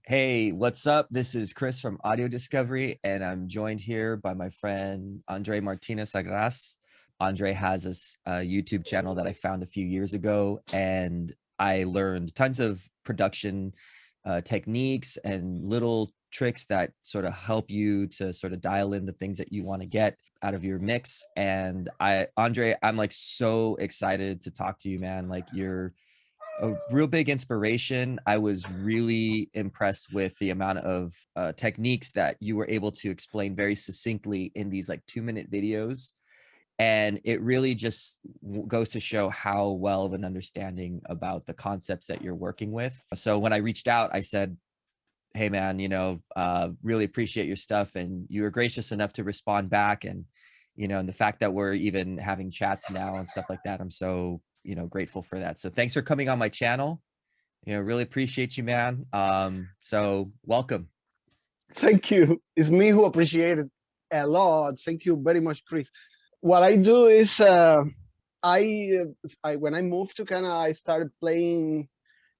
Hey, what's up? This is Chris from Audio Discovery, and I'm joined here by my friend Andrei Martinez Agras. Andrei has a YouTube channel that I found a few years ago, and I learned tons of production techniques and little tricks that sort of help you to sort of dial in the things that you want to get out of your mix. And Andrei, I'm like so excited to talk to you, man. Like you're a real big inspiration. I was really impressed with the amount of techniques that you were able to explain very succinctly in these like 2-minute videos. And it really just goes to show how well of an understanding about the concepts that you're working with. So when I reached out, I said, hey man, really appreciate your stuff. And you were gracious enough to respond back. And, and the fact that we're even having chats now and stuff like that, I'm so grateful for that. So thanks for coming on my channel. Really appreciate you, man. So welcome. Thank you. It's me who appreciate it a lot. Thank you very much, Chris. What I do is when I moved to Canada, I started playing,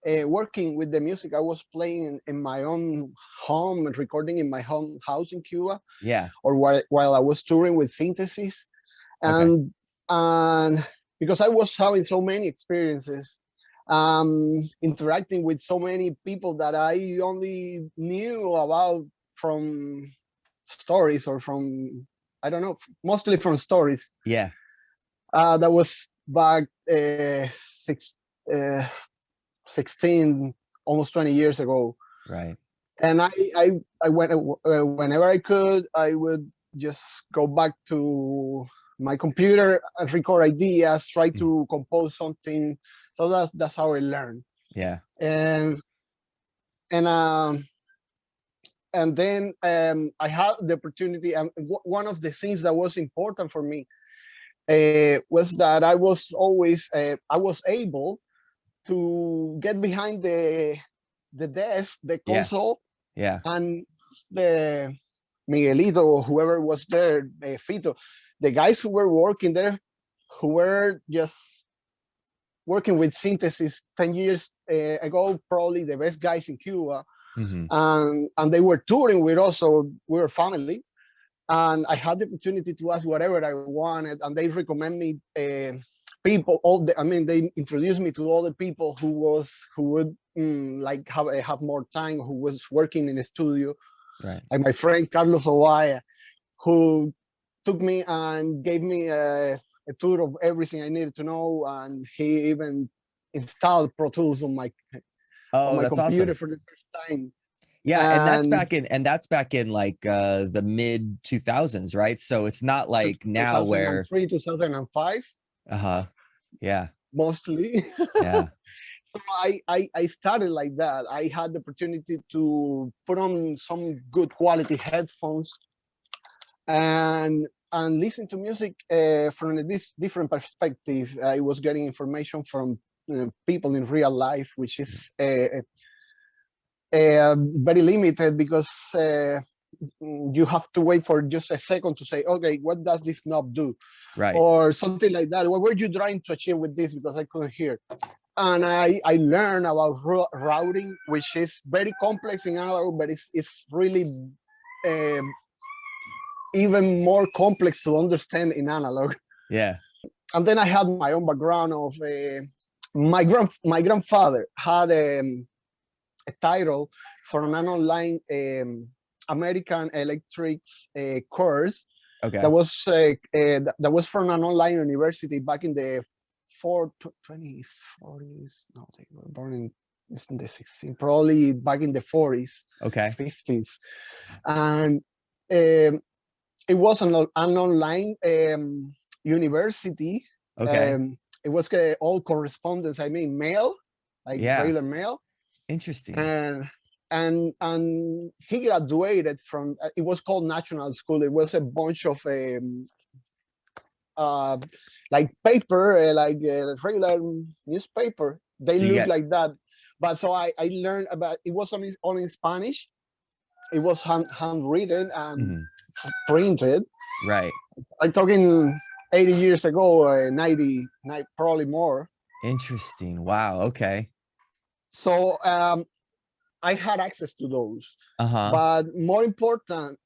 working with the music. I was playing in my own home and recording in my home house in Cuba. Yeah. Or while I was touring with synthesis, and because I was having so many experiences, interacting with so many people that I only knew about from stories or from, I don't know, mostly from stories. Yeah. That was back 16, almost 20 years ago. Right. And I went, whenever I could, I would just go back to my computer and record ideas, try to compose something. So that's how I learned. Yeah. And then I had the opportunity, and one of the things that was important for me was that I was always I was able to get behind the desk, the console, and the Miguelito or whoever was there, Fito, the guys who were working there, who were just working with synthesis 10 years ago, probably the best guys in Cuba. And they were touring with us, so we were family. And I had the opportunity to ask whatever I wanted, and they recommend me people. They introduced me to all the people who would like have more time, who was working in a studio. Right. Like my friend Carlos Ovaya, who took me and gave me a tour of everything I needed to know, and he even installed Pro Tools on my computer awesome. For the first time. Yeah, and that's back in like the mid 2000s, right? So it's not like now where 2005. Yeah. Mostly. Yeah. So I started like that. I had the opportunity to put on some good quality headphones and listen to music from this different perspective. I was getting information from people in real life, which is very limited because you have to wait for just a second to say, okay, what does this knob do? Right. Or something like that. What were you trying to achieve with this? Because I couldn't hear. And I learned about routing, which is very complex in analog, but it's really even more complex to understand in analog. Yeah. And then I had my own background of my grandfather had a title for an online American electrics course. Okay. That was from an online university back in the 20s, 40s. No, they were born in the 60s, probably back in the 40s. Okay. 50s, and it was an online university. Okay. It was all correspondence. I mean, mail, like regular mail. Interesting. And he graduated from, it was called National School. It was a bunch of like paper, like regular newspaper. They look like that. But so I learned about, it was only in Spanish. It was handwritten and printed. Right. I'm talking 80 years ago, 90, probably more. Interesting. Wow. Okay. So I had access to those. Uh-huh. But more important,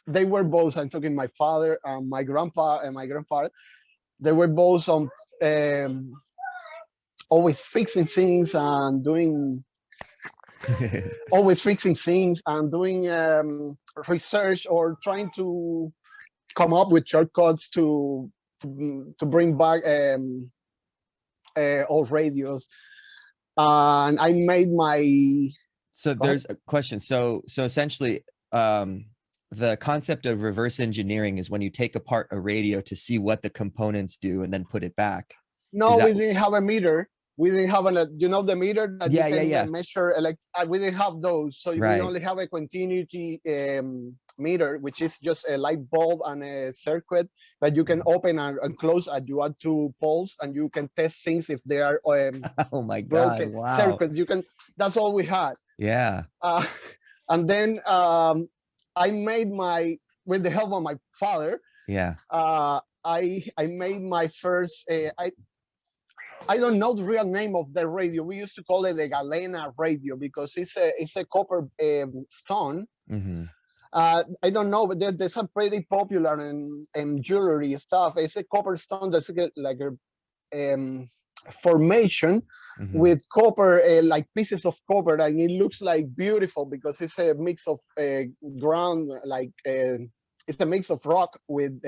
they were both. I'm talking my father and my grandpa and my grandfather. They were both on um, always fixing things and doing always fixing things and doing research or trying to come up with shortcuts to bring back old radios. And I made my. So there's a question. So essentially, the concept of reverse engineering is when you take apart a radio to see what the components do and then put it back. Is No, that? we didn't have a meter. We didn't have the meter that you can measure. We didn't have those. So we only have a continuity meter, which is just a light bulb and a circuit that you can open and close. And you add two poles, and you can test things if they are oh my God! broken. Wow. Circuit. You can. That's all we had. Yeah. And then I made with the help of my father. Yeah. I made my first. I don't know the real name of the radio. We used to call it the Galena radio because it's a copper stone. Mm-hmm. I don't know, but there's some pretty popular in jewelry stuff. It's a copper stone that's like a formation with copper, like pieces of copper, and it looks like beautiful because it's a mix of ground, like it's a mix of rock with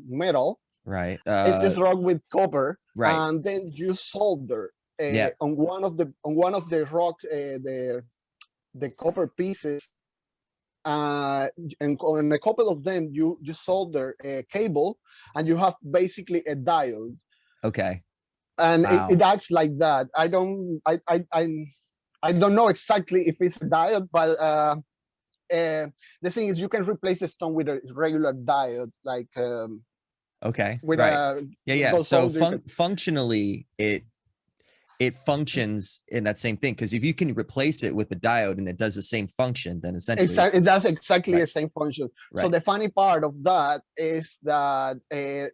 metal. Right. It's this rock with copper, right. And then you solder on one of the rock, the copper pieces, and on a couple of them you solder a cable, and you have basically a diode. Okay. And it acts like that. I don't know exactly if it's a diode, but the thing is, you can replace a stone with a regular diode, like. Okay. With yeah. So functionally, it functions in that same thing, because if you can replace it with the diode and it does the same function, then essentially it does exactly the same function. So the funny part of that is that it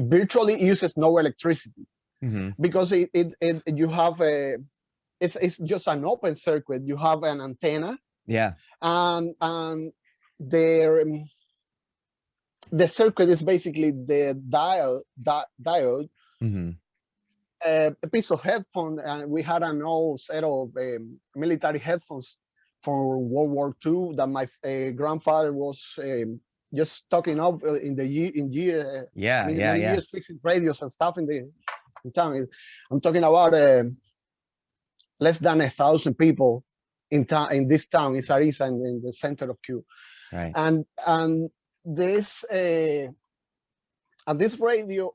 virtually uses no electricity, because you have it's just an open circuit. You have an antenna, and the circuit is basically the diode, a piece of headphone, and we had an old set of military headphones for World War II that my grandfather was just stocking up in years, fixing radios and stuff in town. I'm talking about less than 1,000 people in this town, in Sarisa, in the center of Cuba. Right. And this radio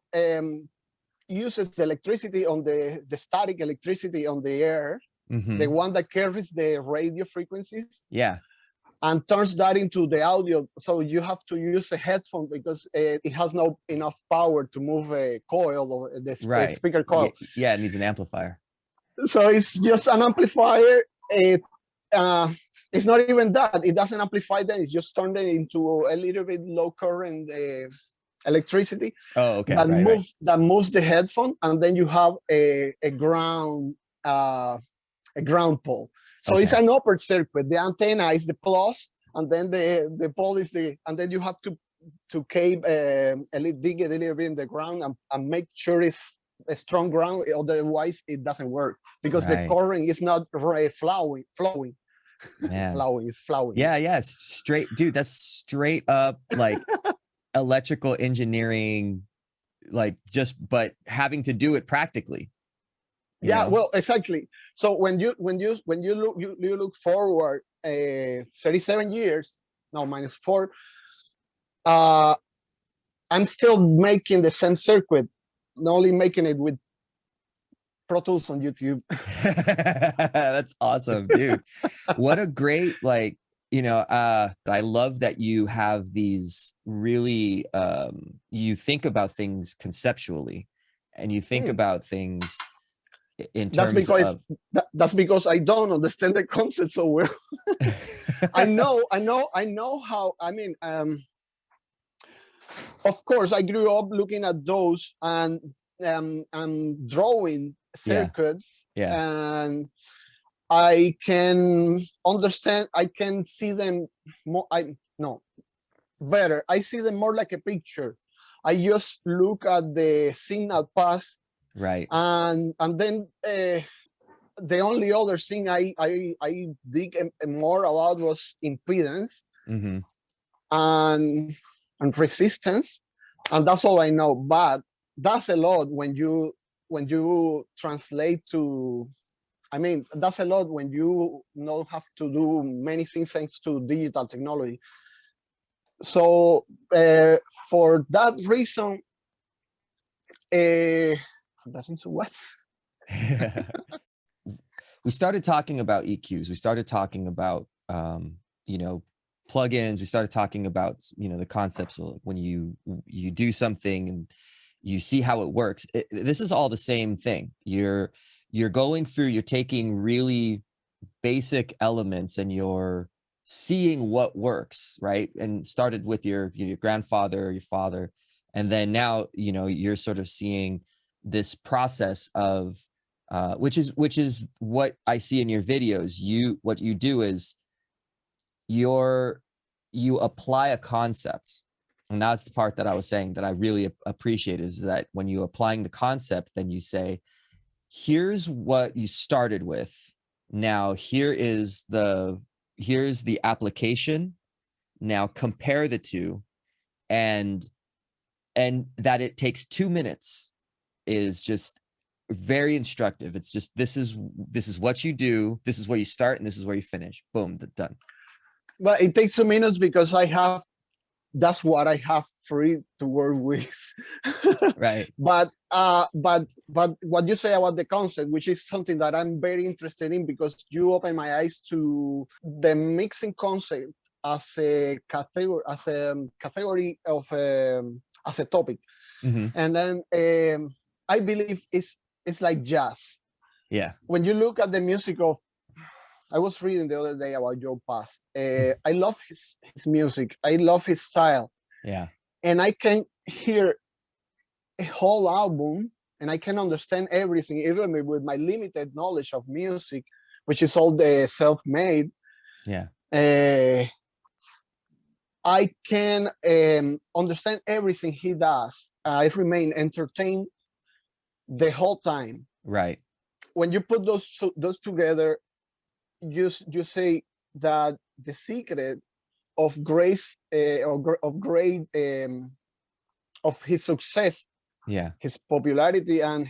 uses the electricity on the static electricity on the air, the one that carries the radio frequencies, and turns that into the audio. So you have to use a headphone because it has no enough power to move a coil or the speaker coil. Yeah, it needs an amplifier. So it's just an amplifier. It's not even that. It doesn't amplify them. It's just turned it into a little bit low current electricity. Oh, okay. That moves the headphone, and then you have a ground pole. So it's an upper circuit. The antenna is the plus, and then the pole is and then you have to dig a little bit in the ground and make sure it's a strong ground. Otherwise, it doesn't work because the current is not flowing. Man. flowing. Yeah. Straight, dude. That's straight up like electrical engineering, like but having to do it practically. You know? Well, exactly. So when you look forward 37 years, no, -4, I'm still making the same circuit, only making it with Pro Tools on YouTube. That's awesome, dude. What a great, I love that you have these really, you think about things conceptually, and you think about things in terms of. That's because I don't understand the concept so well. I know how. I mean, of course, I grew up looking at those and drawing circuits, and I can understand, I can see them more, no, better. I see them more like a picture. I just look at the signal path, Right. and then the only other thing I dig more about was impedance Mm-hmm. and resistance, and that's all I know. But that's a lot when you translate to. I mean, that's a lot when you not have to do many things thanks to digital technology. So for that reason, that reason what? We started talking about EQs. We started talking about, you know, plugins. We started talking about, you know, the concepts of when you do something and you see how it works. This is all the same thing. You're going through, you're taking really basic elements and you're seeing what works, right? And started with your grandfather, your father, and then now, you know, you're sort of seeing this process of which is what I see in your videos. What you do is you apply a concept, and that's the part that I was saying that I really appreciate, is that when you're applying the concept, then you say, here's what you started with. Now here's the application. Now compare the two, and that it takes 2 minutes is just very instructive. It's just, this is what you do, this is where you start, and this is where you finish. Boom, done. But it takes 2 minutes because that's what I have free to work with. Right. But what you say about the concept, which is something that I'm very interested in, because you open my eyes to the mixing concept as a category of as a topic. Mm-hmm. And then I believe it's like jazz. Yeah. When you look at the music of, I was reading the other day about Joe Pass. I love his music. I love his style. Yeah. And I can hear a whole album and I can understand everything, even with my limited knowledge of music, which is all the self-made. Yeah. I can understand everything he does. I remain entertained the whole time. Right. When you put those together, you say that the secret of grace of great of his success, Yeah. his popularity, and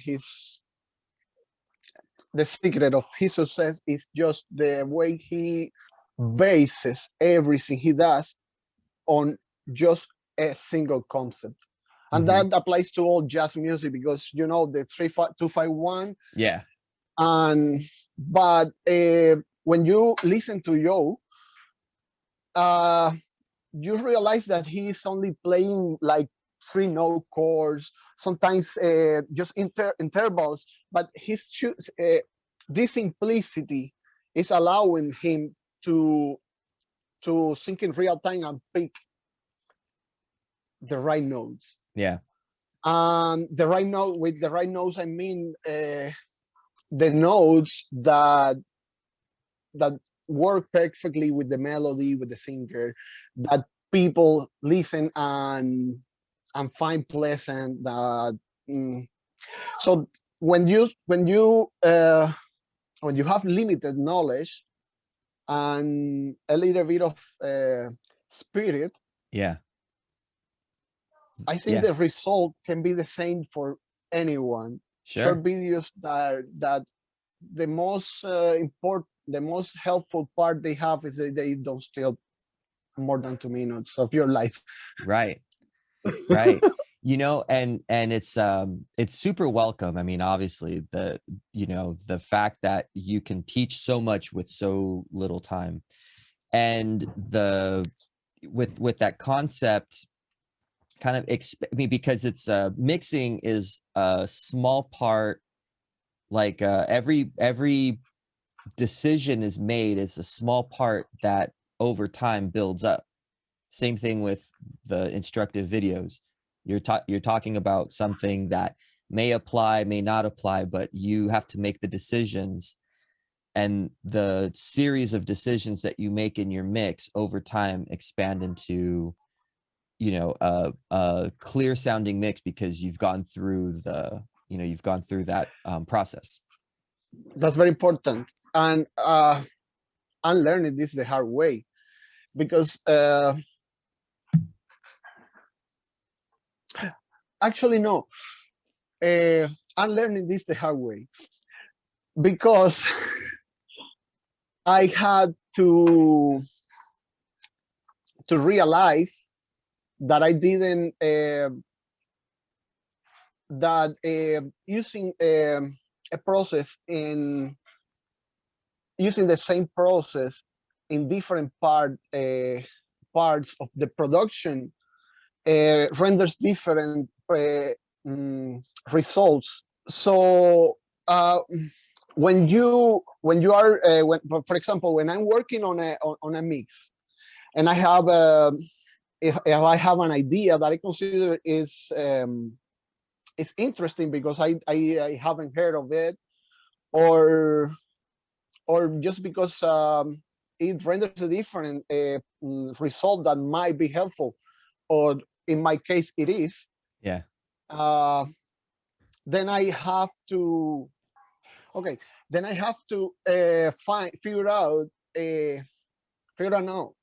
the secret of his success is just the way he bases everything he does on just a single concept. And Mm-hmm. that applies to all jazz music, because you know the 251. Yeah. And but when you listen to Joe, you realize that he is only playing like 3 note chords, sometimes just intervals, but this simplicity is allowing him to sync in real time and pick the right notes. Yeah. The right note, with the right notes, I mean the notes that work perfectly with the melody, with the singer, that people listen and find pleasant. That so when you have limited knowledge and a little bit of spirit, Yeah. I think Yeah. the result can be the same for anyone. Short Sure. videos that the most the most helpful part they have is that they don't steal more than 2 minutes of your life. Right. Right. You know, and it's super welcome. I mean, obviously the fact that you can teach so much with so little time, and with that concept kind of I mean, because it's mixing is a small part, like every decision is made, is a small part that over time builds up. Same thing with the instructive videos. You're talking about something that may apply, may not apply, but you have to make the decisions. and the series of decisions that you make in your mix over time expand into, you know, a clear sounding mix because you've gone through the, you know, you've gone through that process. That's very important. And I'm learning this the hard way, because actually no, I'm learning this the hard way because I had to realize that I didn't that using a process in using the same process in different parts of the production renders different results. So when you are for example, when I'm working on a mix, and I have if I have an idea that I consider is interesting because I haven't heard of it, or just because it renders a different result that might be helpful, or in my case it is. Yeah. Then I have to figure out no.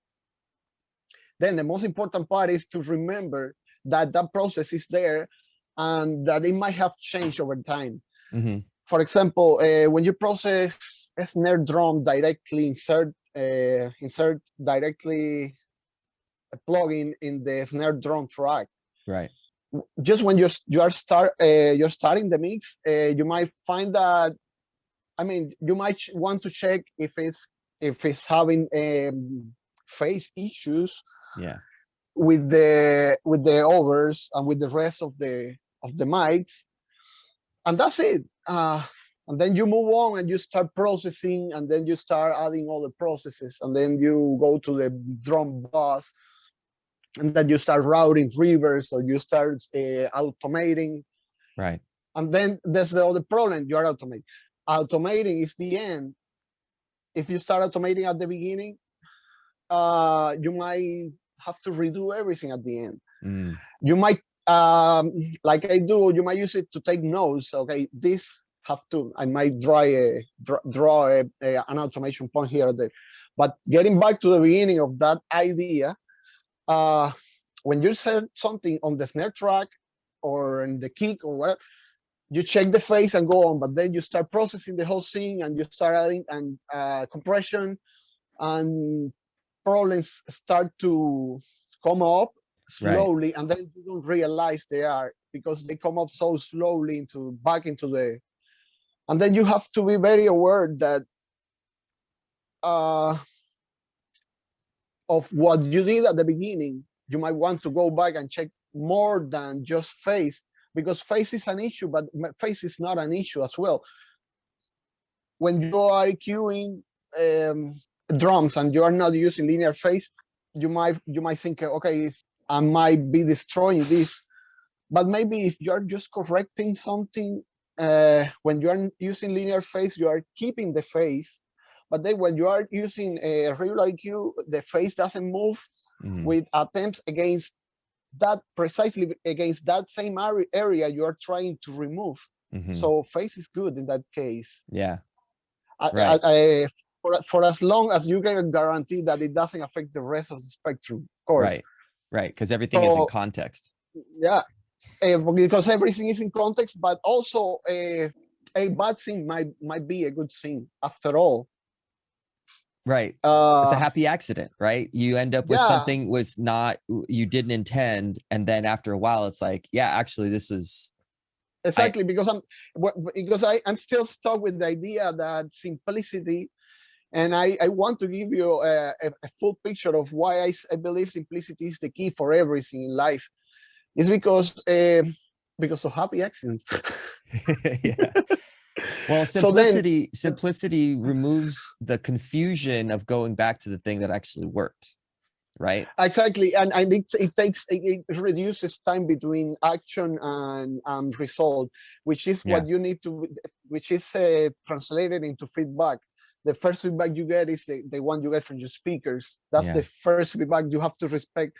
Then the most important part is to remember that that process is there and that it might have changed over time. Mm-hmm. For example, when you process a snare drum directly, insert directly a plugin in the snare drum track. Right. Just when you're starting the mix, you might find that, I mean, you might want to check if it's having phase issues. Yeah. With the overs and with the rest of the mics, and that's it. And then you move on and you start processing, and then you start adding all the processes, and then you go to the drum bus, and then you start routing reverbs, or you start automating. Right. And then there's the other problem: you are automating. Automating is the end. If you start automating at the beginning, you might have to redo everything at the end. Mm. You might, like I do, you might use it to take notes. Okay, this have to, I might draw an automation point here or there. But getting back to the beginning of that idea, when you set something on the snare track or in the kick or whatever, you check the phase and go on. But then you start processing the whole thing, and you start adding compression, and problems start to come up slowly, right. And then you don't realize they are, because they come up so slowly back into the, and then you have to be very aware that of what you did at the beginning. You might want to go back and check more than just phase, because phase is an issue, but phase is not an issue as well. When you are EQing drums and you are not using linear phase, you might think, okay, I might be destroying this. But maybe if you're just correcting something, when you are using linear phase, you are keeping the phase. But then when you are using a regular EQ, the phase doesn't move with attempts against that, precisely against that same area you are trying to remove. So phase is good in that case. Yeah. Right. For as long as you can guarantee that it doesn't affect the rest of the spectrum, of course. Right, because everything is in context. Yeah, because everything is in context, but also a bad thing might be a good thing after all. Right. It's a happy accident, right? You end up with something was not, you didn't intend, and then after a while, it's like, yeah, actually, this is exactly because I'm still stuck with the idea that simplicity. And I want to give you a full picture of why I believe simplicity is the key for everything in life. It's because of happy accidents. Yeah. Well, simplicity removes the confusion of going back to the thing that actually worked, right? Exactly, and it reduces time between action and result, which is what you need to, which is translated into feedback. the first feedback you get is the one you get from your speakers. That's the first feedback you have to respect.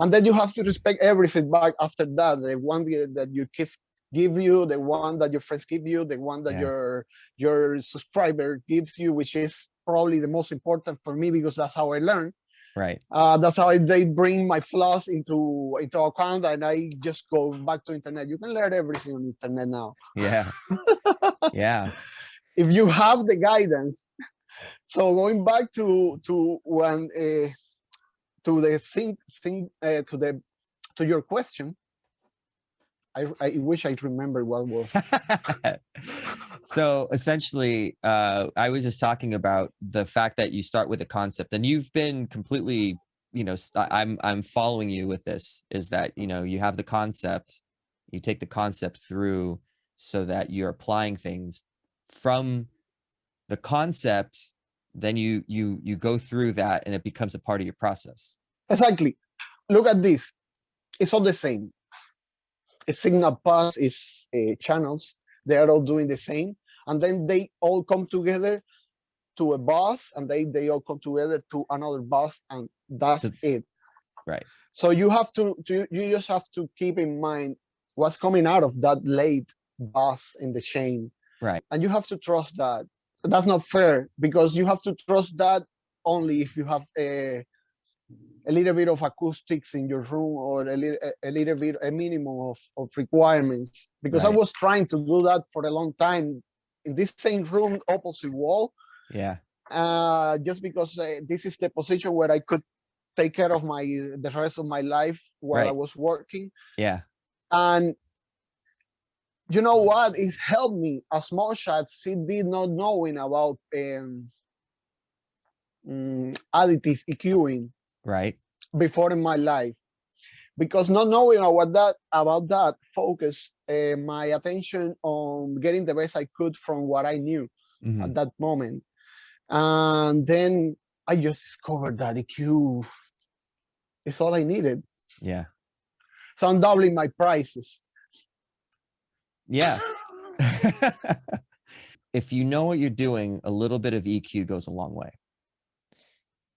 And then you have to respect every feedback after that. The one that your kids give you, the one that your friends give you, the one that your subscriber gives you, which is probably the most important for me because that's how I learn. Right. That's how they bring my flaws into account, and I just go back to internet. You can learn everything on internet now. Yeah. Yeah. If you have the guidance. So going back to when to the to your question, I wish I remember what was. So essentially, I was just talking about the fact that you start with a concept, and you've been completely, you know, I'm following you with this, is that, you know, you have the concept, you take the concept through so that you're applying things from the concept, then you go through that and it becomes a part of your process. Exactly. Look at this. It's all the same. It's signal paths, it's channels. They are all doing the same. And then they all come together to a bus, and they all come together to another bus, and that's it. Right. So you have to you just have to keep in mind what's coming out of that late bus in the chain. Right. And you have to trust that. That's not fair, because you have to trust that only if you have a little bit of acoustics in your room, or a little bit, a minimum of requirements. Because I was trying to do that for a long time in this same room, opposite wall. Yeah. Just because this is the position where I could take care of the rest of my life while I was working. Yeah. And you know what? It helped me as much as it did not knowing about additive EQing. Right. Before in my life, because not knowing about that focused my attention on getting the best I could from what I knew at that moment. And then I just discovered that EQ is all I needed. Yeah. So I'm doubling my prices. Yeah. If you know what you're doing, a little bit of EQ goes a long way.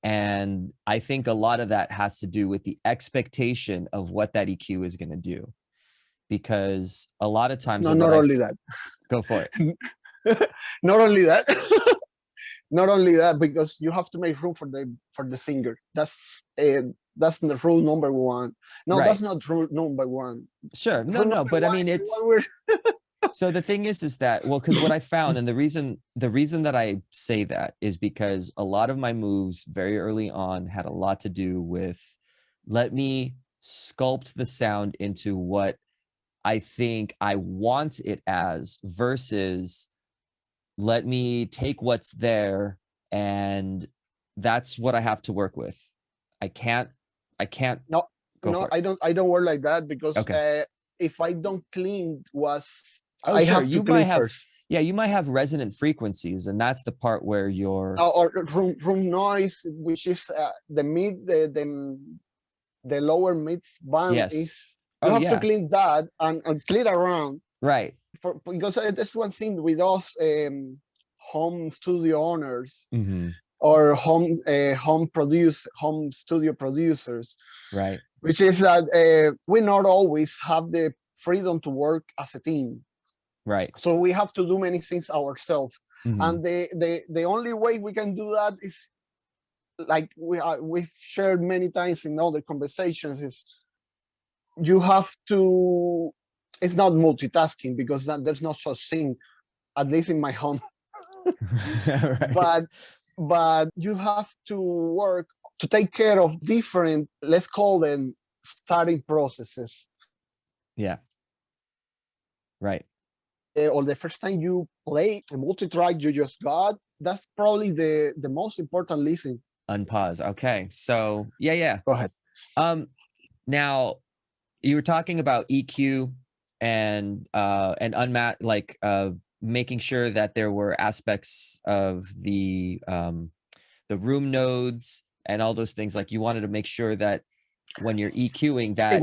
And I think a lot of that has to do with the expectation of what that EQ is going to do. Because a lot of times... No, not only that. Go for it. Not only that. Not only that, because you have to make room for the singer. That's the rule number one. No, that's not rule number one. Sure. No, but I mean, it's... So the thing is that, well, because what I found, and the reason that I say that is because a lot of my moves very early on had a lot to do with, let me sculpt the sound into what I think I want it as, versus let me take what's there and that's what I have to work with. I can't. No, I don't work like that, because if I don't clean I have to clean first. Yeah, you might have resonant frequencies, and that's the part where you're... or room noise, which is the lower mid band is... You have to clean that and clear around. Right. Because that's one thing with us home studio owners or home studio producers. Right. Which is that we not always have the freedom to work as a team. Right. So we have to do many things ourselves. And the only way we can do that is, like we've shared many times in other conversations, is you have to... It's not multitasking, because there's no such thing, at least in my home. But you have to work to take care of different, let's call them, starting processes. Yeah. Right. Or the first time you play a multi-track you just got, that's probably the most important listen. Unpause. Okay. So yeah. Go ahead. Now you were talking about EQ and making sure that there were aspects of the room nodes and all those things. Like, you wanted to make sure that when you're EQing that...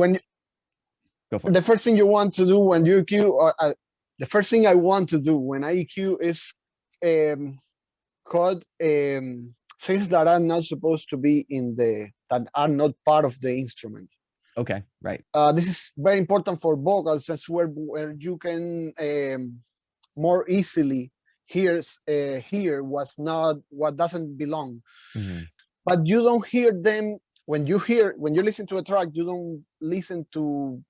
Go for it. The first thing you want to do when you EQ, the first thing I want to do when I EQ is code things that are not supposed to be that are not part of the instrument. Okay, right. This is very important for vocals. That's where you can more easily hear what doesn't belong. Mm-hmm. But you don't hear them when you listen to a track. You don't listen to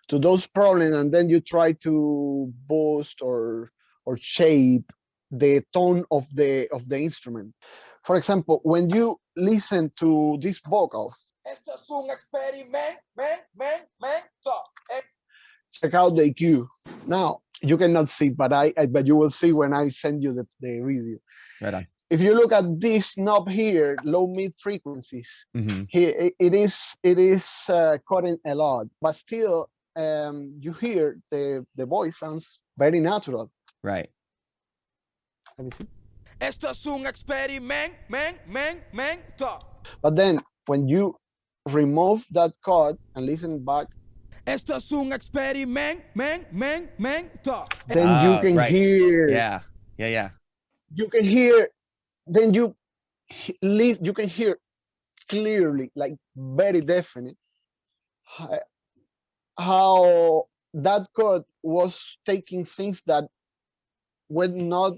those problems, and then you try to boost or shape the tone of the instrument. For example, when you listen to this vocal, esto es un experimento. Check out the EQ. Now you cannot see, but you will see when I send you the video. Right on. If you look at this knob here, low mid frequencies, Mm-hmm. here it is cutting a lot, but still you hear the voice sounds very natural. Right. Let me see. Esto es un experimento. But then when you remove that cut and listen back, Esto es un experimento. then you can right. hear. Yeah. You can hear. Then you can hear clearly, like very definite, how that cut was taking things that were not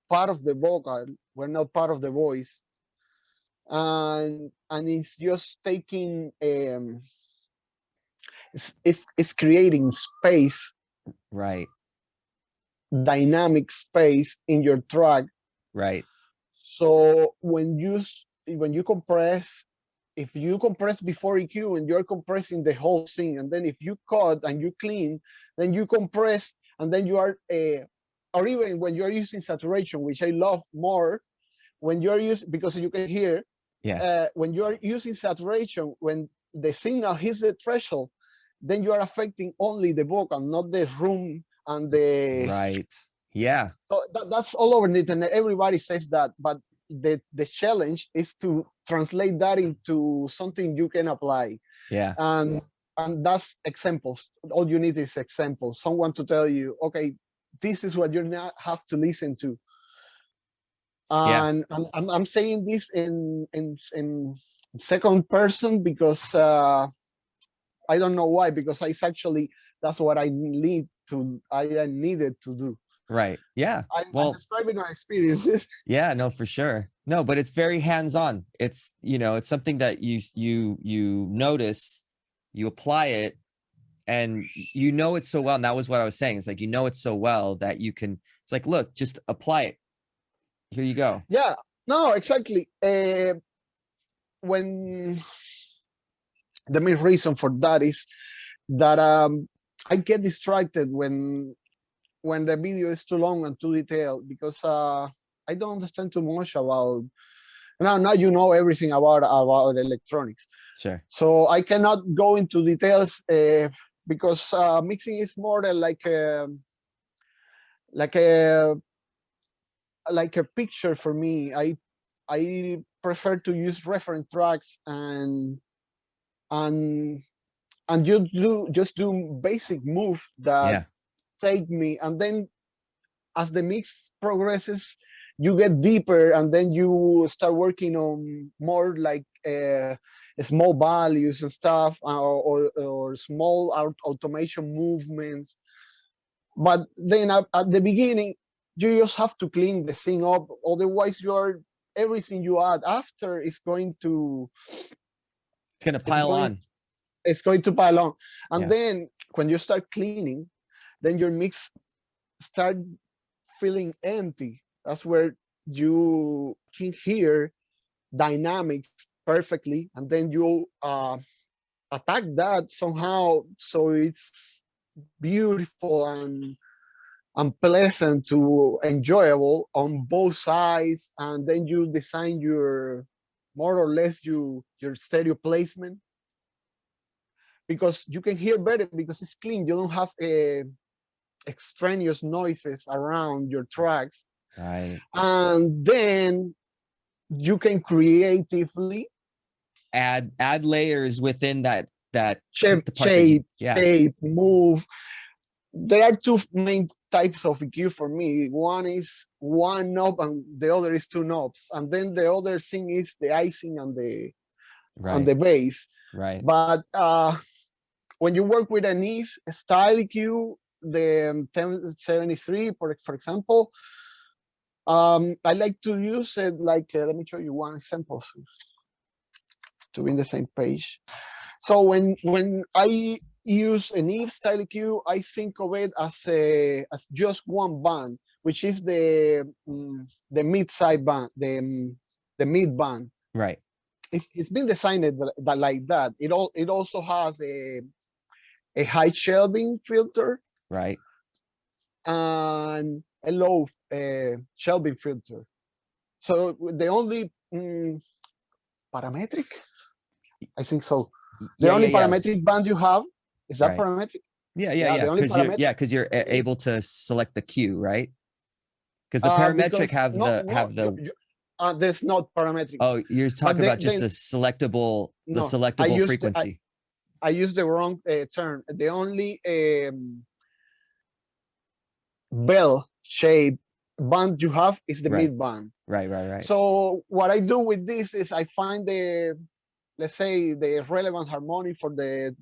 part of the vocal, were not part of the voice, and it's just taking it's creating space, Right. dynamic space in your track. Right. So when you compress, if you compress before EQ and you're compressing the whole thing, and then if you cut and you clean, then you compress, and then you are or even when you're using saturation, which I love more, when you're using, because you can hear, when you're using saturation, when the signal hits the threshold, then you are affecting only the vocal, not the room and the. Right. Yeah. So that's all over the internet. Everybody says that, but the challenge is to translate that into something you can apply. Yeah. And that's examples. All you need is examples. Someone to tell you, okay, this is what you have to listen to. And I'm saying this in second person because I don't know why, because it's actually that's what I needed to do. Right. Yeah. I'm describing my experiences. Yeah, no, for sure. No, but it's very hands-on. It's, it's something that you notice, you apply it, and it so well. And that was what I was saying. It's like, it so well that you can, it's like, look, just apply it. Here you go. Yeah, no, exactly. When the main reason for that is that I get distracted when the video is too long and too detailed, because I don't understand too much about. Now you know everything about electronics. Sure. So I cannot go into details because mixing is more than like a picture for me. I prefer to use reference tracks and you just do basic move that take me, and then as the mix progresses you get deeper, and then you start working on more like small values and stuff, or small automation movements. But then at the beginning you just have to clean the thing up, otherwise everything you add after is going to pile on. It's going to pile on. And then when you start cleaning, then your mix start feeling empty. That's where you can hear dynamics perfectly, and then you attack that somehow so it's beautiful and pleasant to enjoyable on both sides. And then you design your more or less your stereo placement, because you can hear better because it's clean. You don't have extraneous noises around your tracks. Right. And then you can creatively add layers within that shape, move. there are two main types of EQ for me. One is one knob and the other is two knobs. And then the other thing is the icing on the bass. Right. But when you work with an Eve style EQ, the 1073, for example, I like to use it like, let me show you one example to be in the same page. So when I use an Eve style EQ, I think of it as just one band, which is the mid-side band, the mid band. Right. It's been designed like that. It also has a high shelving filter, Right. and a low shelving filter. So the only parametric, I think so. The only parametric band you have is that parametric. Yeah. Because you're able to select the cue, right? Because the parametric have there's not parametric. Oh, you're talking about just the selectable frequency. I used the wrong term. The only bell shaped band you have is the mid band. Right. So what I do with this is I find let's say the relevant harmonic for the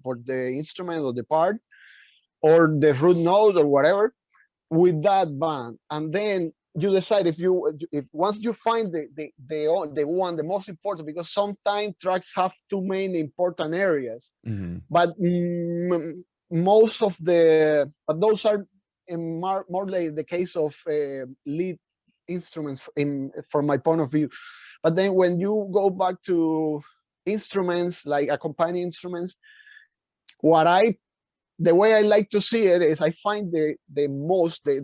instrument or the part, or the root note or whatever, with that band, and then you decide if once you find the one, the most important, because sometimes tracks have too many important areas, but most of but those are more like the case of lead instruments from my point of view. But then when you go back to instruments like accompanying instruments, the way I like to see it is I find the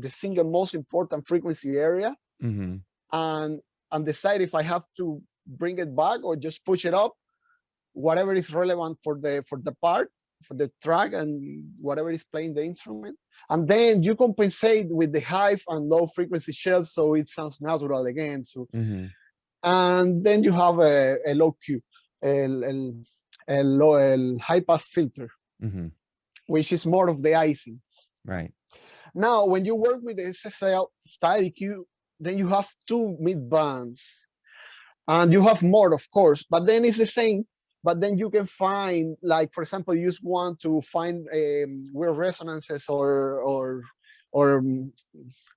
single most important frequency area, and decide if I have to bring it back or just push it up, whatever is relevant for the part, for the track, and whatever is playing the instrument. And then you compensate with the high and low frequency shells so it sounds natural again. So and then you have a low Q, a high pass filter, which is more of the icing. Right. Now, when you work with the SSL style EQ, then you have two mid bands, and you have more, of course, but then it's the same. But then you can find, like, for example, use one to find weird resonances or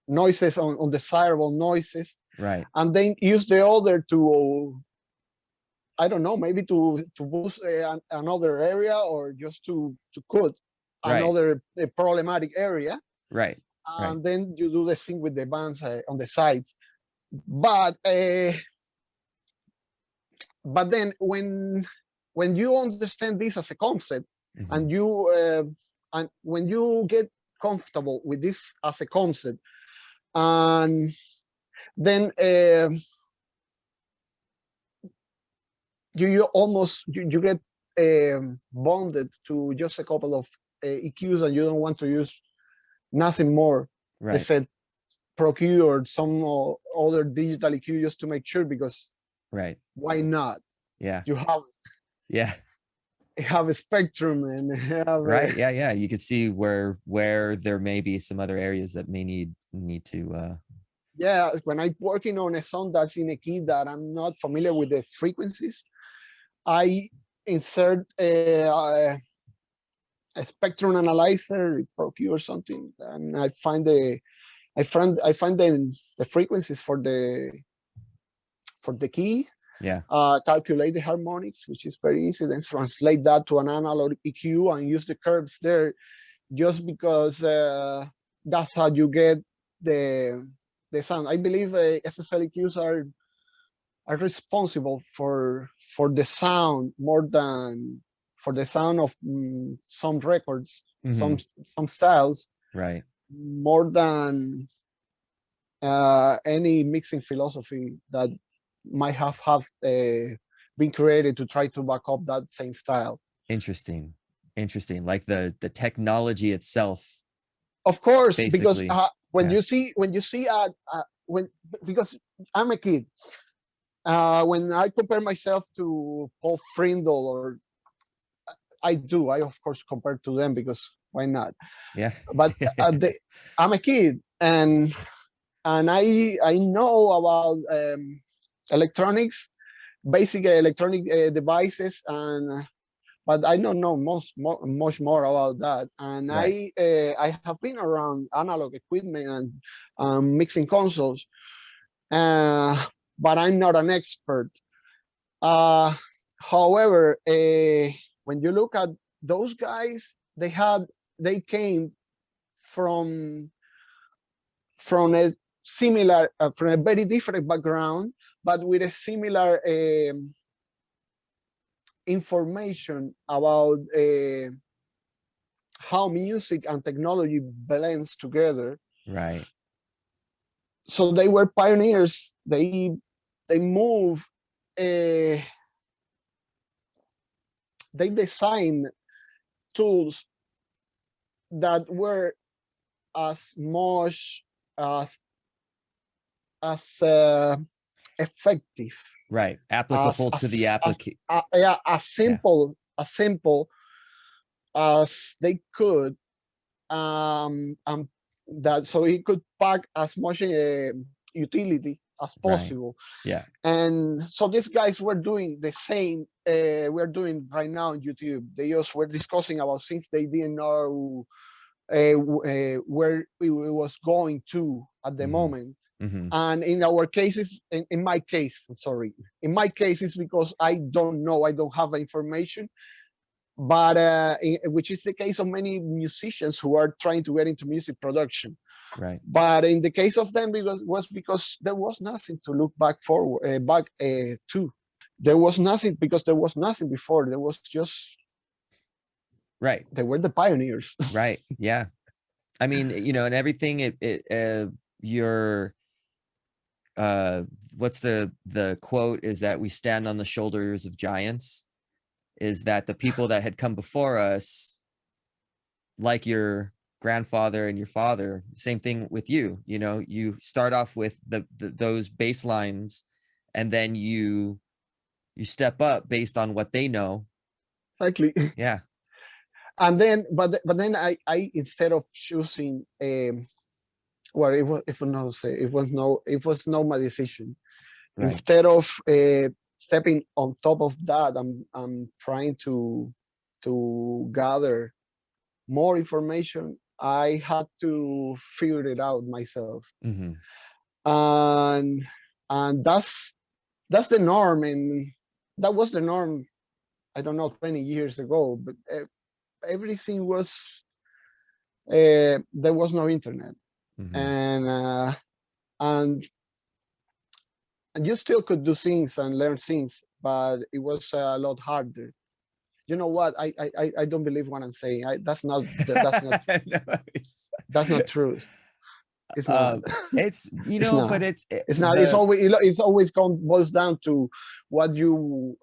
noises on undesirable noises. Right. And then use the other to, I don't know, maybe to boost another area, or just to cut another problematic area. Right. And then you do the thing with the bands on the sides. But then when you understand this as a concept, and when you get comfortable with this as a concept, and then you get bonded to just a couple of EQs, and you don't want to use nothing more. They said Pro Q or some other digital EQ just to make sure, because why not? You have a spectrum, and have you can see where there may be some other areas that may need to when I'm working on a song that's in a key that I'm not familiar with the frequencies, I insert a spectrum analyzer, Pro Q or something, and I find the frequencies for the key. Calculate the harmonics, which is very easy, then translate that to an analog EQ and use the curves there, just because that's how you get the sound. I believe SSL EQs are responsible for the sound more than for the sound of some records, some styles, more than any mixing philosophy that might have been created to try to back up that same style. Interesting. Like the technology itself. Of course, basically. Because when you see because I'm a kid, when I compare myself to Paul Frindle, or I of course compare to them, because Why not? Yeah. But I'm a kid, and I know about electronics, basic electronic devices, and but I don't know much more about that. And Right. I have been around analog equipment and mixing consoles, uh, but I'm not an expert. Uh, However, when you look at those guys, they came from a similar, from a very different background, but with a similar information about how music and technology blends together. Right. So they were pioneers. They move. They design tools that were as much as as effective, Right. Applicable to the application. yeah, as simple as they could, that so he could pack as much utility as Right. possible. Yeah. And so these guys were doing the same we're doing right now on YouTube. They just were discussing about things they didn't know where it was going to at the Mm-hmm. moment. Mm-hmm. And in our cases, in my case, I'm sorry, in my case, it's because I don't know, I don't have the information. But which is the case of many musicians who are trying to get into music production. Right. But in the case of them, because there was nothing to look back to. There was nothing because there was nothing before. There was just Right. they were the pioneers. Right. Yeah. I mean, you know, and everything your what's the quote is that we stand on the shoulders of giants, is that the people that had come before us, like your grandfather and your father, same thing with you, you know, you start off with those baselines, and then you step up based on what they know. Exactly. Yeah. And then, but then I instead of choosing well, it was not my decision. Right. Instead of stepping on top of that, I'm trying to gather more information. I had to figure it out myself. Mm-hmm. and that's the norm, and that was the norm, I don't know, 20 years ago. But everything was there was no internet. Mm-hmm. And you still could do things and learn things, but it was a lot harder. You know what, I don't believe what I'm saying. That's not Nice. that's not true. It's not. It's, you It's know, not. but it's It's always boils down to what you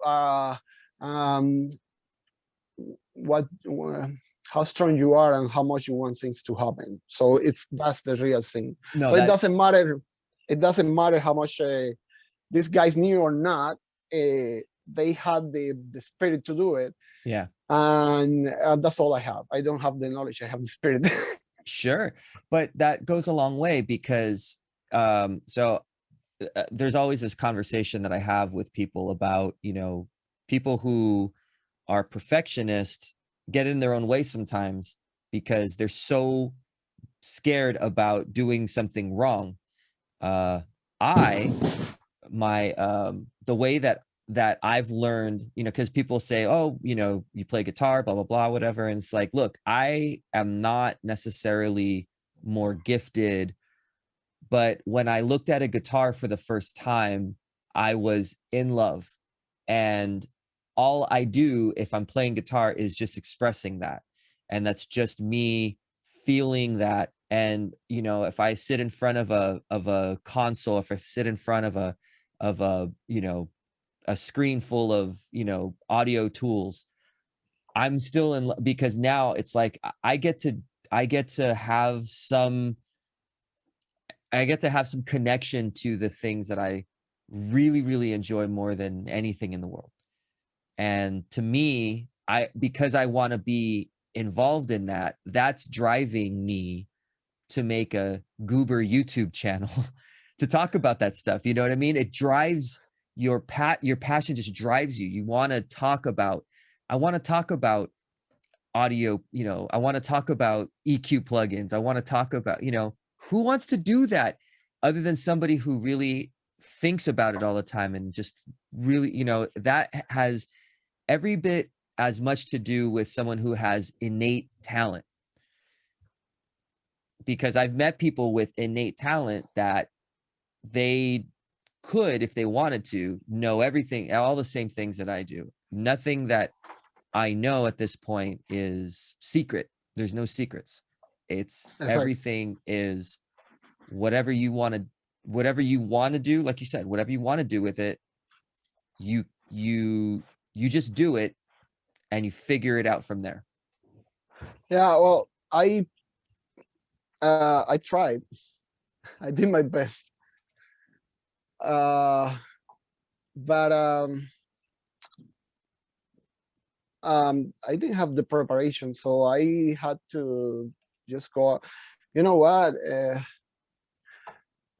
what how strong you are and how much you want things to happen. So that's the real thing. no, So that it doesn't matter how much these guys knew or not. They had the spirit to do it. yeah. And that's all I have. I don't have the knowledge, I have the spirit. Sure. But that goes a long way, because so there's always this conversation that I have with people about, you know, people who are perfectionists get in their own way sometimes because they're so scared about doing something wrong. I my the way that I've learned, you know, because people say, oh, you know, you play guitar, blah, blah, blah, whatever. And it's like, look, I am not necessarily more gifted, but when I looked at a guitar for the first time, I was in love. And all I do if I'm playing guitar is just expressing that. And that's just me feeling that. And, you know, if I sit in front of a console, if I sit in front of a, you know, a screen full of, you know, audio tools, I'm still in, because now it's like I get to have some connection to the things that I really, really enjoy more than anything in the world. And to me, because I want to be involved in that, that's driving me to make a goober YouTube channel to talk about that stuff. You know what I mean? It drives your passion, just drives you. You want to talk about, I want to talk about audio, you know, I want to talk about EQ plugins. I want to talk about, you know, who wants to do that other than somebody who really thinks about it all the time and just really, you know, that has every bit as much to do with someone who has innate talent. Because I've met people with innate talent that they could, if they wanted to, know everything, all the same things that I do. Nothing that I know at this point is secret. There's no secrets. It's everything is whatever you want to do, like you said, whatever you want to do with it, you just do it and you figure it out from there. Yeah, well, I tried. I did my best. But I didn't have the preparation, so I had to just go. You know what?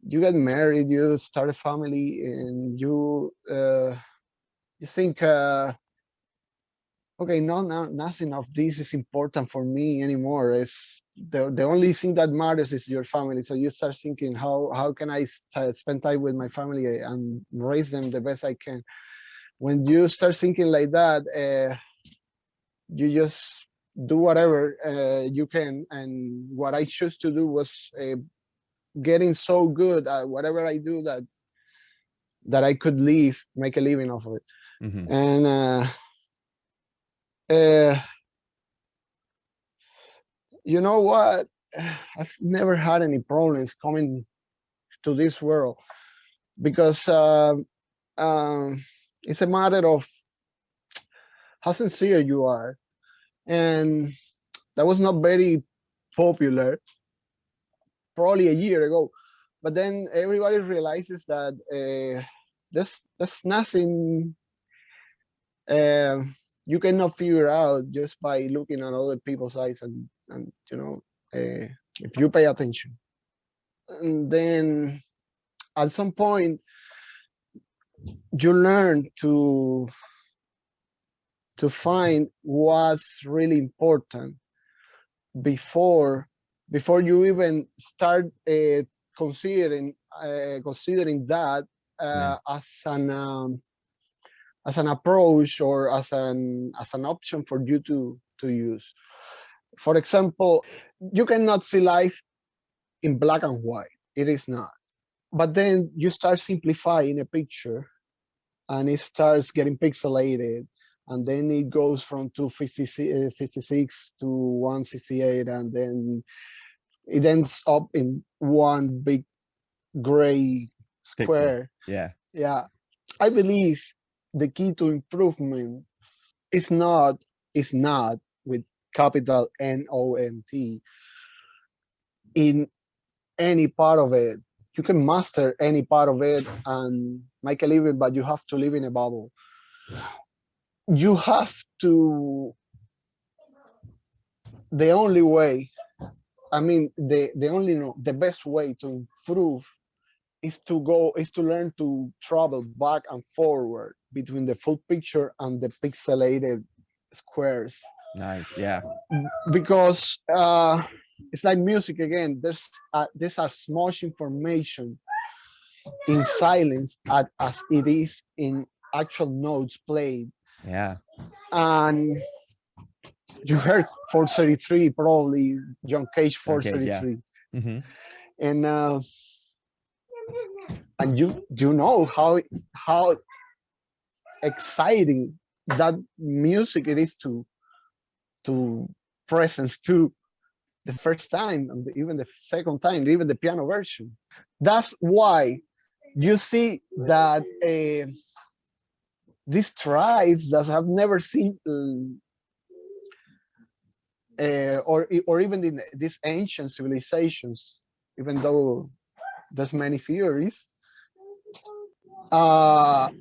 You get married, you start a family, and you think, okay, nothing of this is important for me anymore. It's the only thing that matters is your family. So you start thinking, how can I spend time with my family and raise them the best I can? When you start thinking like that, you just do whatever you can. And what I chose to do was getting so good at whatever I do that I could make a living off of it. Mm-hmm. And you know what? I've never had any problems coming to this world because it's a matter of how sincere you are. And that was not very popular probably a year ago. But then everybody realizes that there's nothing you cannot figure out just by looking at other people's eyes and you know, if you pay attention. And then at some point you learn to find what's really important before you even start considering that as an approach or as an option for you to use. For example, you cannot see life in black and white. It is not. But then you start simplifying a picture and it starts getting pixelated, and then it goes from 256 to 168, and then it ends up in one big gray square. Pixel. Yeah. I believe the key to improvement is not with capital NONT in any part of it. You can master any part of it and make a living, but you have to live in a bubble. You have to, the only way, I mean, the best way to improve is to learn to travel back and forward between the full picture and the pixelated squares. Nice. Yeah. Because it's like music again. There's as much information in silence as it is in actual notes played. Yeah. And you heard 433, probably John Cage 433. Yeah. Mm-hmm. And you know how exciting that music it is to presence to the first time, and even the second time, even the piano version. That's why you see that these tribes that have never seen or even in these ancient civilizations, even though there's many theories, God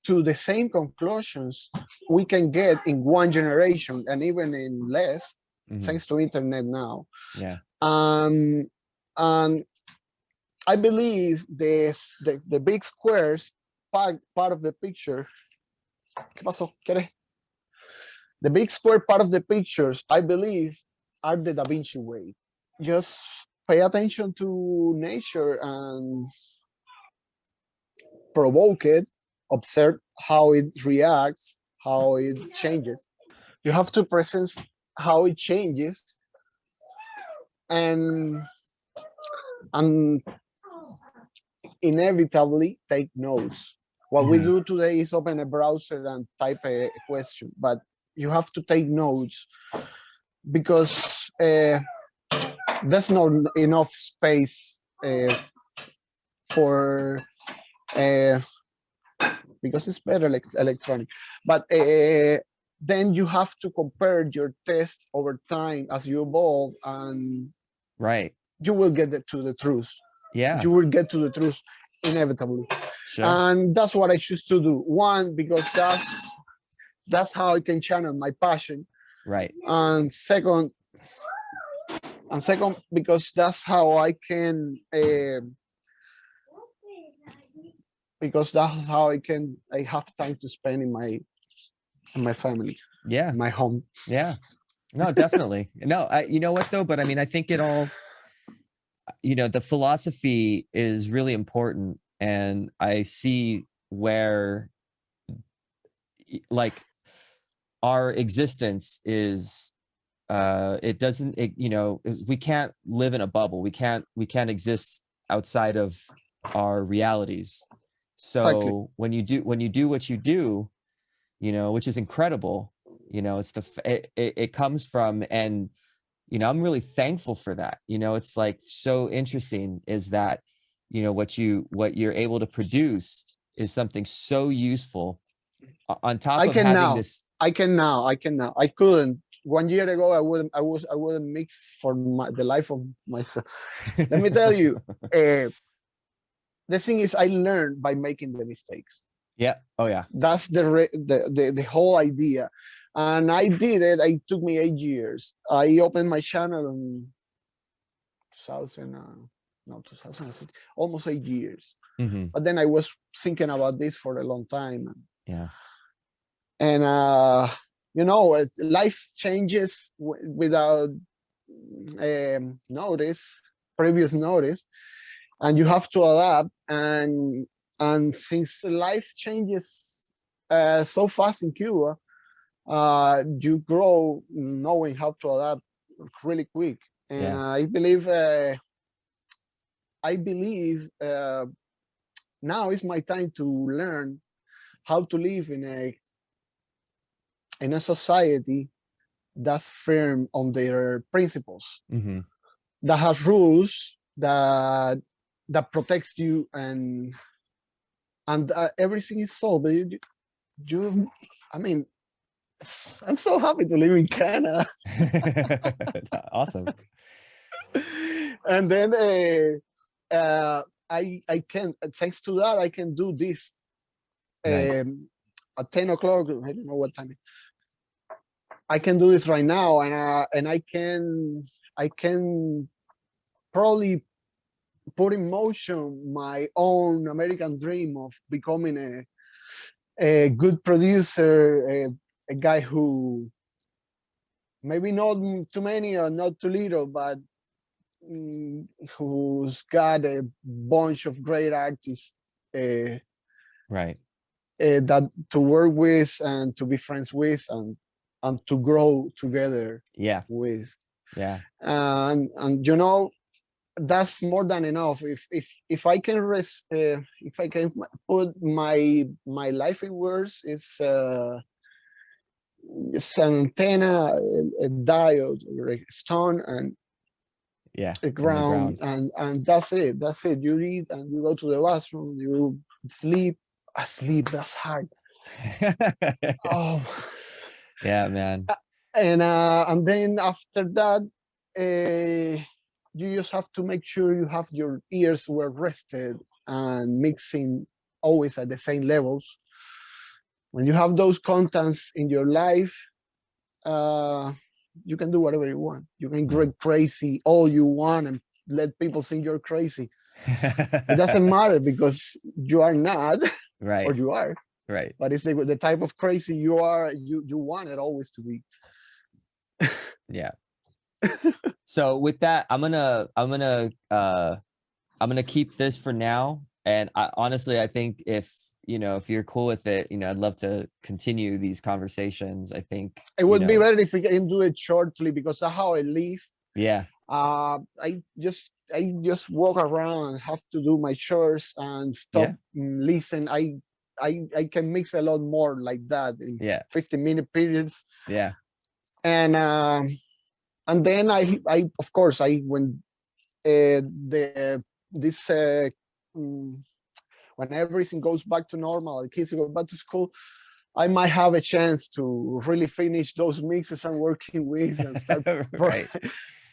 to the same conclusions we can get in one generation and even in less, thanks to internet now. Yeah. And I believe the big squares part of the picture. ¿Qué pasó? ¿Quieres? The big square part of the pictures, I believe, are the Da Vinci way. Just pay attention to nature and provoke it, observe how it reacts, how it changes. You have to present how it changes, and inevitably take notes. What we do today is open a browser and type a question, but you have to take notes because there's not enough space for because it's better electronic. But then you have to compare your test over time as you evolve, and right, you will get to the truth. Yeah, You will get to the truth inevitably. sure. And that's what I choose to do. One, because that's how I can channel my passion. Right. And second, because that's how I can I have time to spend in my family. Yeah. In my home. Yeah. No, definitely. No, you know what though? But I mean, I think it all, you know, the philosophy is really important. And I see where like our existence is, it doesn't, you know, we can't live in a bubble. We can't exist outside of our realities. So Exactly. when you do what you do, you know, which is incredible, you know, it's it comes from, and, you know, I'm really thankful for that. You know, it's like so interesting is that, you know, what you're able to produce is something so useful on top of having this. I can now. I couldn't 1 year ago. I wouldn't mix for the life of myself. Let me tell you, the thing is, I learned by making the mistakes. Yeah. Oh yeah. That's the whole idea. And I did it. It took me 8 years. I opened my channel in 2006, almost 8 years. But then I was thinking about this for a long time. Yeah. And you know, life changes without previous notice, and you have to adapt. And since life changes so fast in Cuba, you grow knowing how to adapt really quick. And Yeah. I believe now is my time to learn how to live in a society that's firm on their principles, that has rules, that protects you, and everything is solved. I mean, I'm so happy to live in Canada. Awesome. And then I can, thanks to that, I can do this Right. at 10 o'clock. I don't know what time it is. I can do this right now, and I can probably put in motion my own American dream of becoming a good producer, a guy who maybe not too many or not too little, but who's got a bunch of great artists Right. that to work with and to be friends with, and to grow together. Yeah. With. Yeah. And you know, that's more than enough. If I can if I can put my life in words, it's an antenna, a diode, or a stone, and Yeah. a ground, and that's it. That's it. You eat and you go to the bathroom. You sleep. Sleep. That's hard. Oh. Yeah, man. And then after that, you just have to make sure you have your ears well rested and mixing always at the same levels. when you have those contents in your life, you can do whatever you want. You can get crazy all you want and let people think you're crazy. It doesn't matter because you are not, Right. or you are. Right. But it's the type of crazy you are. You want it always to be. Yeah. So with that, I'm gonna keep this for now. And honestly, I think if you're cool with it, I'd love to continue these conversations. I think it would be better if we can do it shortly because that's how I live. Yeah. I just walk around and have to do my chores and stop, listen. I can mix a lot more like that in 15-minute periods. Yeah. And then I of course when when everything goes back to normal, the kids go back to school, I might have a chance to really finish those mixes I'm working with and start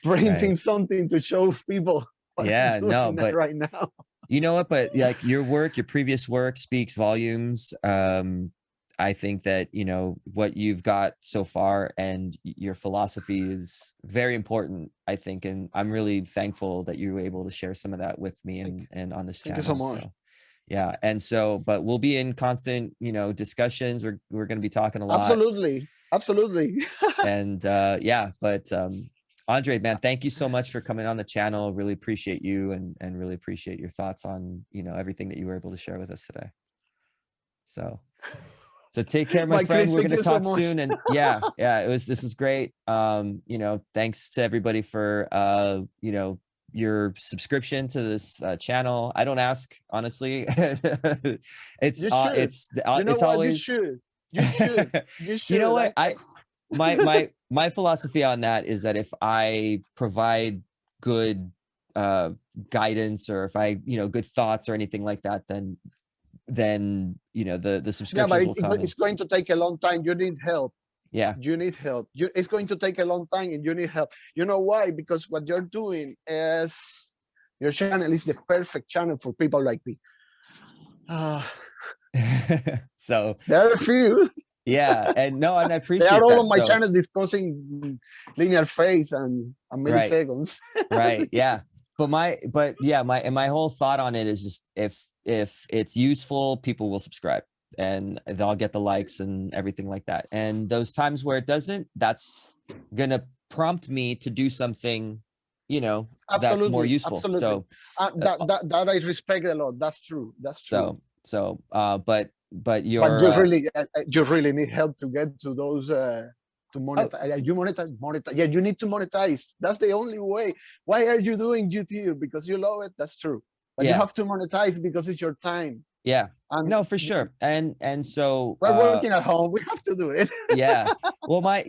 printing something to show people what I'm doing but right now. You know what? But like your previous work speaks volumes. I think that, what you've got so far and your philosophy is very important, I think. And I'm really thankful that you were able to share some of that with me and on this channel. Thank you so much. So, yeah. And so, but we'll be in constant, discussions. We're going to be talking a lot. Absolutely. And but Andrei, man, thank you so much for coming on the channel. Really appreciate you and really appreciate your thoughts on, everything that you were able to share with us today. So take care, my friend. We're going to talk soon. And this is great. Thanks to everybody for, your subscription to this channel. I don't ask, honestly. It's always, you should. You know what? My philosophy on that is that if I provide good guidance, or if I good thoughts or anything like that, then the subscriptions will come. It's going to take a long time. You need help. Yeah, you need help. It's going to take a long time, and you need help. You know why? Because what you're doing is your channel is the perfect channel for people like me. So there are a few. Yeah, and I appreciate they are all that. on my channel discussing linear phase and milliseconds. Right. Yeah. But my whole thought on it is just if it's useful, people will subscribe and they'll get the likes and everything like that. And those times where it doesn't, that's gonna prompt me to do something, that's more useful. Absolutely. So that I respect a lot. That's true. But you really need help to get to those to monetize. You monetize. Yeah, you need to monetize. That's the only way. Why are you doing YouTube? Because you love it. That's true. But you have to monetize because it's your time. Yeah. No, for sure. And so we're working at home. We have to do it. Yeah. Well, my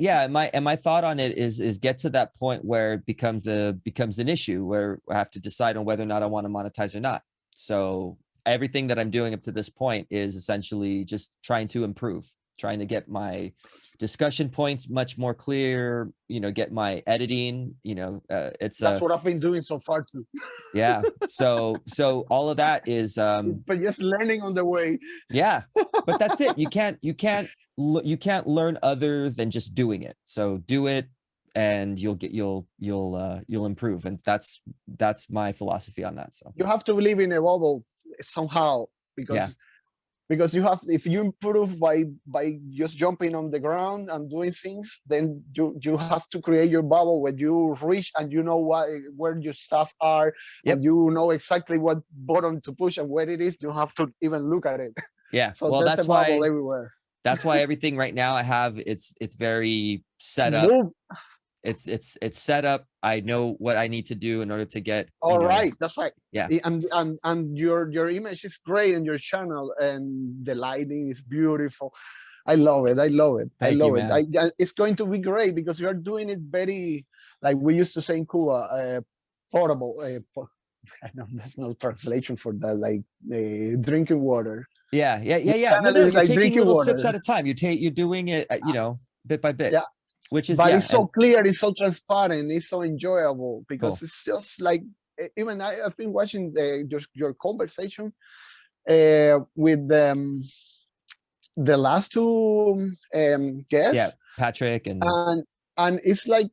thought on it is get to that point where it becomes an issue where I have to decide on whether or not I want to monetize or not. So everything that I'm doing up to this point is essentially just trying to improve, trying to get my discussion points much more clear, get my editing, that's what I've been doing so far too. Yeah. So all of that is but just learning on the way. Yeah. But that's it. You can't learn other than just doing it. So do it and you'll improve. And that's my philosophy on that. So you have to believe in a bubble somehow, because you have, if you improve by just jumping on the ground and doing things, then you have to create your bubble where you reach and you know where your stuff are. And you know exactly what button to push and where it is. You have to even look at it. Yeah. So well, that's a bubble everywhere. That's why everything right now I have, it's very set up. It's set up. I know what I need to do in order to get. All right, that's right. Yeah. And your image is great in your channel, and the lighting is beautiful. I love it. It's going to be great because you're doing it very, like we used to say in Cuba, portable. I know that's no translation for that, like drinking water. Yeah. No, you're taking little sips at a time. You're doing it, bit by bit. Yeah. Which is, but it's so clear, it's so transparent, it's so enjoyable because it's just like, even I've been watching your conversation with the last two guests. Yeah, Patrick and it's like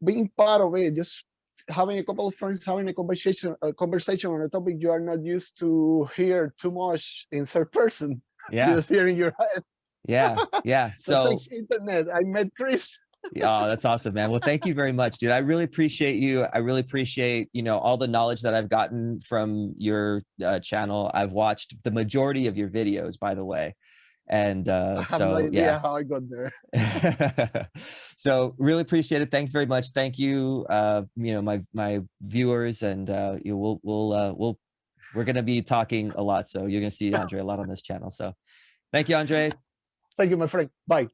being part of it, just having a couple of friends having a conversation on a topic you are not used to hear too much in third person. yeah, Just hearing your head. yeah. So So thanks internet, I met Chris. oh, that's awesome, man. Well, thank you very much, dude. I really appreciate you. I really appreciate, you know, all the knowledge that I've gotten from your channel. I've watched the majority of your videos, by the way. And I have no idea how I got there. So really appreciate it. Thanks very much. Thank you, you know, my viewers, and we're gonna be talking a lot. So you're gonna see Andrei a lot on this channel. So thank you, Andrei. Thank you, my friend. Bye.